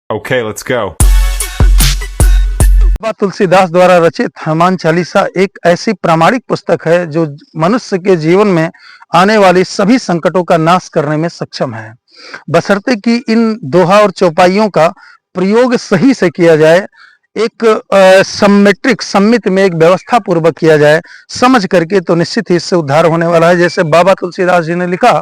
Okay, let's go. बाबा तुलसीदास द्वारा रचित हनुमान चालीसा एक ऐसी प्रामाणिक पुस्तक है जो मनुष्य के जीवन में आने वाली सभी संकटों का नाश करने में सक्षम है, बशर्ते कि इन दोहा और चौपाइयों का प्रयोग सही से किया जाए, एक सम्मित में एक व्यवस्था पूर्वक किया जाए, समझ करके, तो निश्चित ही इससे उद्धार होने वाला है। जैसे बाबा तुलसीदास जी ने लिखा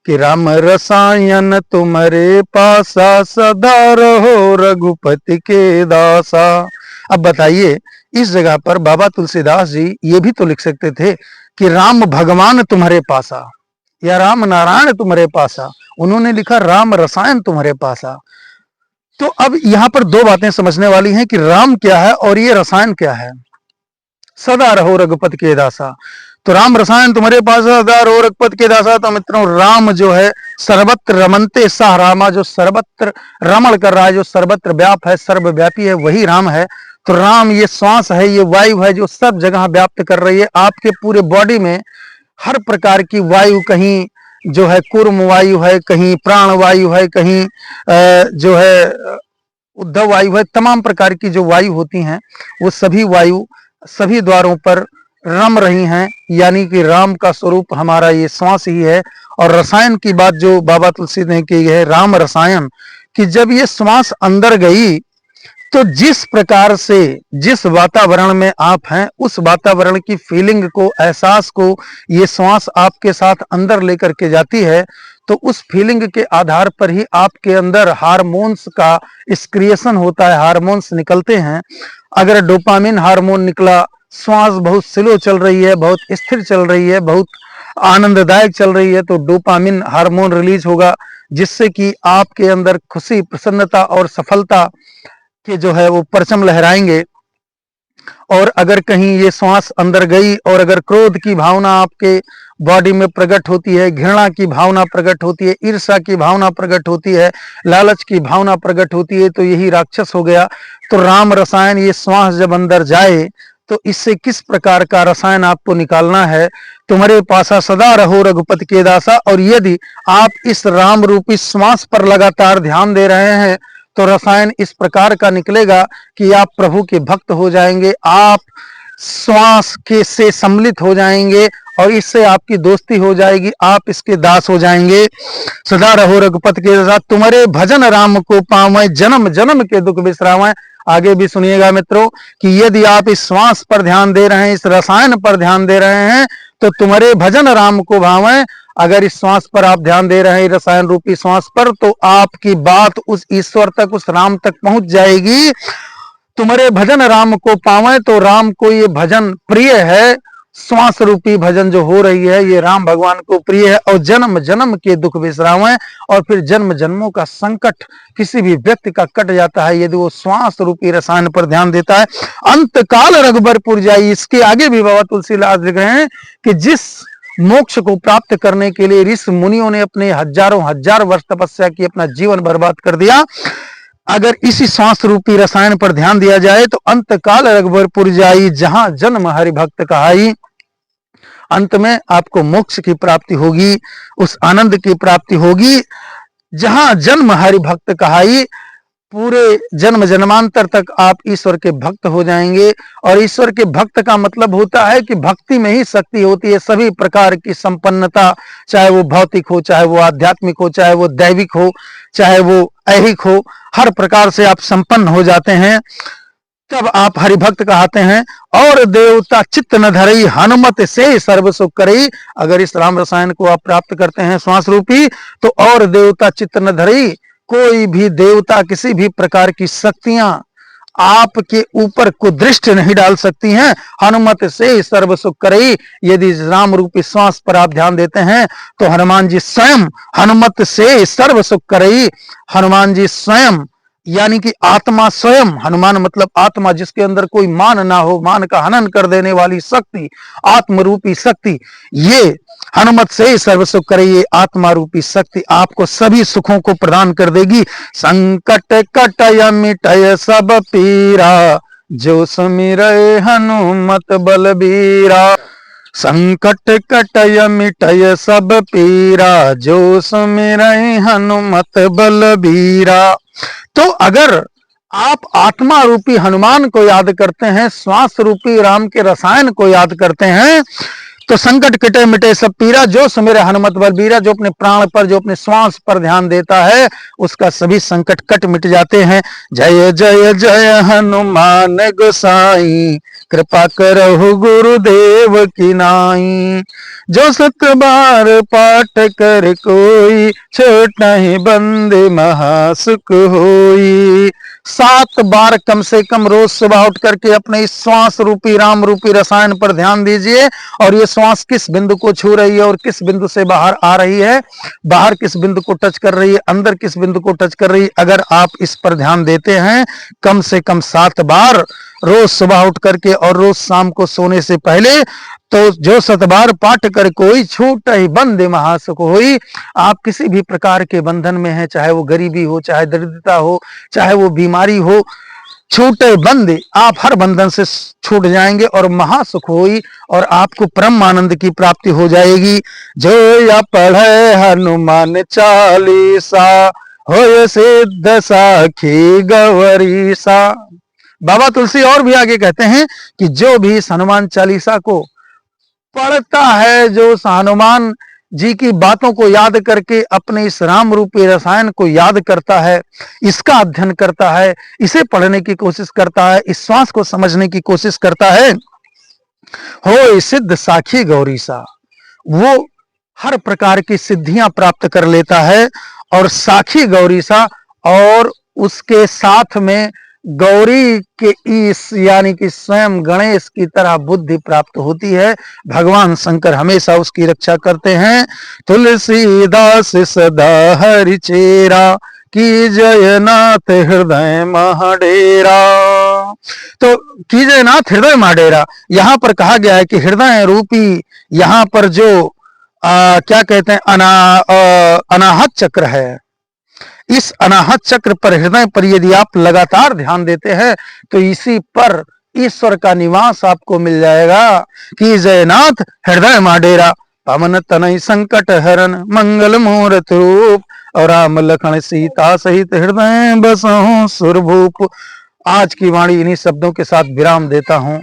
कि राम रसायन तुम्हारे पासा, सदा रहो रघुपति के दासा। अब बताइए, इस जगह पर बाबा तुलसीदास जी ये भी तो लिख सकते थे कि राम भगवान तुम्हारे पासा या राम नारायण तुम्हारे पासा। उन्होंने लिखा राम रसायन तुम्हारे पासा। तो अब यहां पर दो बातें समझने वाली हैं कि राम क्या है और ये रसायन क्या है। सदा रहो रघुपति के दासा, तो राम रसायन तुम्हारे पास, सदा रहो रघुपति के दासा। तो मित्रों, राम जो है सर्वत्र रमनते सह रामा, जो सर्वत्र रमण कर रहा है, जो सर्वत्र व्याप है, सर्वव्यापी है, वही राम है। तो राम ये श्वास है, ये वायु है जो सब जगह व्याप्त कर रही है। आपके पूरे बॉडी में हर प्रकार की वायु, कहीं जो है कूर्म वायु है, कहीं प्राण वायु है, कहीं जो है उद्धव वायु है। तमाम प्रकार की जो वायु होती हैं वो सभी वायु सभी द्वारों पर रम रही हैं, यानी कि राम का स्वरूप हमारा ये श्वास ही है। और रसायन की बात जो बाबा तुलसी ने की है, राम रसायन, कि जब ये श्वास अंदर गई तो जिस प्रकार से जिस वातावरण में आप हैं उस वातावरण की फीलिंग को, एहसास को ये श्वास आपके साथ अंदर लेकर के जाती है। तो उस फीलिंग के आधार पर ही आपके अंदर हार्मोन्स का एक्सक्रिएशन होता है, हार्मोन्स निकलते हैं। अगर डोपामिन हार्मोन निकला, श्वास बहुत स्लो चल रही है, बहुत स्थिर चल रही है, बहुत आनंददायक चल रही है, तो डोपामिन हार्मोन रिलीज होगा, जिससे कि आपके अंदर खुशी, प्रसन्नता और सफलता के जो है वो परचम लहराएंगे। और अगर कहीं ये श्वास अंदर गई और अगर क्रोध की भावना आपके बॉडी में प्रकट होती है, घृणा की भावना प्रकट होती है, ईर्ष्या की भावना प्रकट होती है, लालच की भावना प्रकट होती है, तो यही राक्षस हो गया। तो राम रसायन ये श्वास जब अंदर जाए तो इससे किस प्रकार का रसायन आपको निकालना है। तुम्हारे पासा सदा रहो रघुपति के दासा। और यदि आप इस राम रूपी श्वास पर लगातार ध्यान दे रहे हैं तो रसायन इस प्रकार का निकलेगा कि आप प्रभु के भक्त हो जाएंगे, आप श्वास के से सम्मिलित हो जाएंगे और इससे आपकी दोस्ती हो जाएगी, आप इसके दास हो जाएंगे। सदा रहो रघुपति के दास, तुम्हारे भजन राम को पावै, जन्म जन्म के दुख विश्रावै। आगे भी सुनिएगा मित्रों कि यदि आप इस श्वास पर ध्यान दे रहे हैं, इस रसायन पर ध्यान दे रहे हैं, तो तुम्हारे भजन राम को भावै। अगर इस श्वास पर आप ध्यान दे रहे हैं, रसायन रूपी श्वास पर, तो आपकी बात उस ईश्वर तक, उस राम तक पहुंच जाएगी। तुम्हारे भजन राम को पावे, तो राम को ये भजन प्रिय है, श्वास रूपी भजन जो हो रही है ये राम भगवान को प्रिय है। और जन्म जन्म के दुख विश्राम है, और फिर जन्म जन्मों का संकट किसी भी व्यक्ति का कट जाता है यदि वो श्वास रूपी रसायन पर ध्यान देता है। अंत काल रघुबरपुर जाई, इसके आगे भी बाबा तुलसीदास लिख रहे हैं कि जिस मोक्ष को प्राप्त करने के लिए ऋषि मुनियों ने अपने हजारों हजार वर्ष तपस्या की, अपना जीवन बर्बाद कर दिया, अगर इसी सांस रूपी रसायन पर ध्यान दिया जाए तो अंत काल रघुबरपुर जाई, जहां जन्म हरि भक्त कहाई। अंत में आपको मोक्ष की प्राप्ति होगी, उस आनंद की प्राप्ति होगी जहां जन्म हरि भक्त कहाई। पूरे जन्म जन्मांतर तक आप ईश्वर के भक्त हो जाएंगे। और ईश्वर के भक्त का मतलब होता है कि भक्ति में ही शक्ति होती है, सभी प्रकार की संपन्नता, चाहे वो भौतिक हो, चाहे वो आध्यात्मिक हो, चाहे वो दैविक हो, चाहे वो ऐहिक हो, हर प्रकार से आप संपन्न हो जाते हैं, तब आप हरिभक्त कहते हैं। और देवता चित्त न धरई, हनुमत से सर्व सुख करई। अगर इस राम रसायन को आप प्राप्त करते हैं श्वास रूपी, तो और देवता चित्त न धरई, कोई भी देवता, किसी भी प्रकार की शक्तियां आपके ऊपर कुदृष्ट नहीं डाल सकती हैं। हनुमत से सर्व सुख करई, यदि राम रूपी श्वास पर आप ध्यान देते हैं तो हनुमान जी स्वयं हनुमत से सर्व सुख करई, हनुमान जी स्वयं यानी कि आत्मा स्वयं, हनुमान मतलब आत्मा, जिसके अंदर कोई मान ना हो, मान का हनन कर देने वाली शक्ति, आत्म रूपी शक्ति, ये हनुमत से सर्व सुख करे, ये आत्मा रूपी शक्ति आपको सभी सुखों को प्रदान कर देगी। संकट कटय मिटय सब पीरा, जो सुमिरै हनुमत बलबीरा। संकट कटय मिटय सब पीरा, जो सुमिरै हनुमत बलबीरा। तो अगर आप आत्मा रूपी हनुमान को याद करते हैं, श्वास रूपी राम के रसायन को याद करते हैं, तो संकट कटे मिटे सब पीरा। जो सुमेरे हनुमत बलबीरा, जो अपने प्राण पर, जो अपने श्वास पर ध्यान देता है, उसका सभी संकट कट मिट जाते हैं। जय जय जय हनुमान गोसाई, कृपा करहु गुरुदेव की नाई। जो सत बार पाठ कर कोई, छोटहि बंदे महासुख होई। 7 बार कम से कम रोज सुबह उठ करके अपने इस श्वास रूपी राम रूपी रसायन पर ध्यान दीजिए, और ये श्वास किस बिंदु को छू रही है और किस बिंदु से बाहर आ रही है, बाहर किस बिंदु को टच कर रही है, अंदर किस बिंदु को टच कर रही है। अगर आप इस पर ध्यान देते हैं कम से कम 7 बार रोज सुबह उठ करके और रोज शाम को सोने से पहले, तो जो 7 बार पाठ कर कोई, छूट ही बंदे महासुख होई। आप किसी भी प्रकार के बंधन में हैं, चाहे वो गरीबी हो, चाहे दरिद्रता हो, चाहे वो बीमारी हो, छूटे बंदे, आप हर बंधन से छूट जाएंगे और महासुख होई, और आपको परम आनंद की प्राप्ति हो जाएगी। जो या पढ़े हनुमान चालीसा, हो सिद्ध साखी गौरीसा। बाबा तुलसी और भी आगे कहते हैं कि जो भी इस हनुमान चालीसा को पढ़ता है, जो हनुमान जी की बातों को याद करके अपने इस राम रूपी रसायन को याद करता है, इसका अध्ययन करता है, इसे पढ़ने की कोशिश करता है, इस श्वास को समझने की कोशिश करता है, हो सिद्ध साखी गौरीसा, वो हर प्रकार की सिद्धियां प्राप्त कर लेता है। और साखी गौरीसा, और उसके साथ में गौरी के ईश यानी कि स्वयं गणेश की तरह बुद्धि प्राप्त होती है। भगवान शंकर हमेशा उसकी रक्षा करते हैं। तुलसीदास सदा हरि चेरा, की जयनाथ हृदय महाडेरा। तो की जयनाथ हृदय महाडेरा, यहां पर कहा गया है कि हृदय रूपी यहां पर जो क्या कहते हैं, अनाहत चक्र है, इस अनाहत चक्र पर, हृदय पर यदि आप लगातार ध्यान देते हैं, तो इसी पर ईश्वर का निवास आपको मिल जाएगा। कि जयनाथ हृदय माडेरा, पवन तनय संकट हरन, मंगल मूर्त रूप, और राम लखन सीता सहित हृदय बसहु सुरभूप। आज की वाणी इन्हीं शब्दों के साथ विराम देता हूं।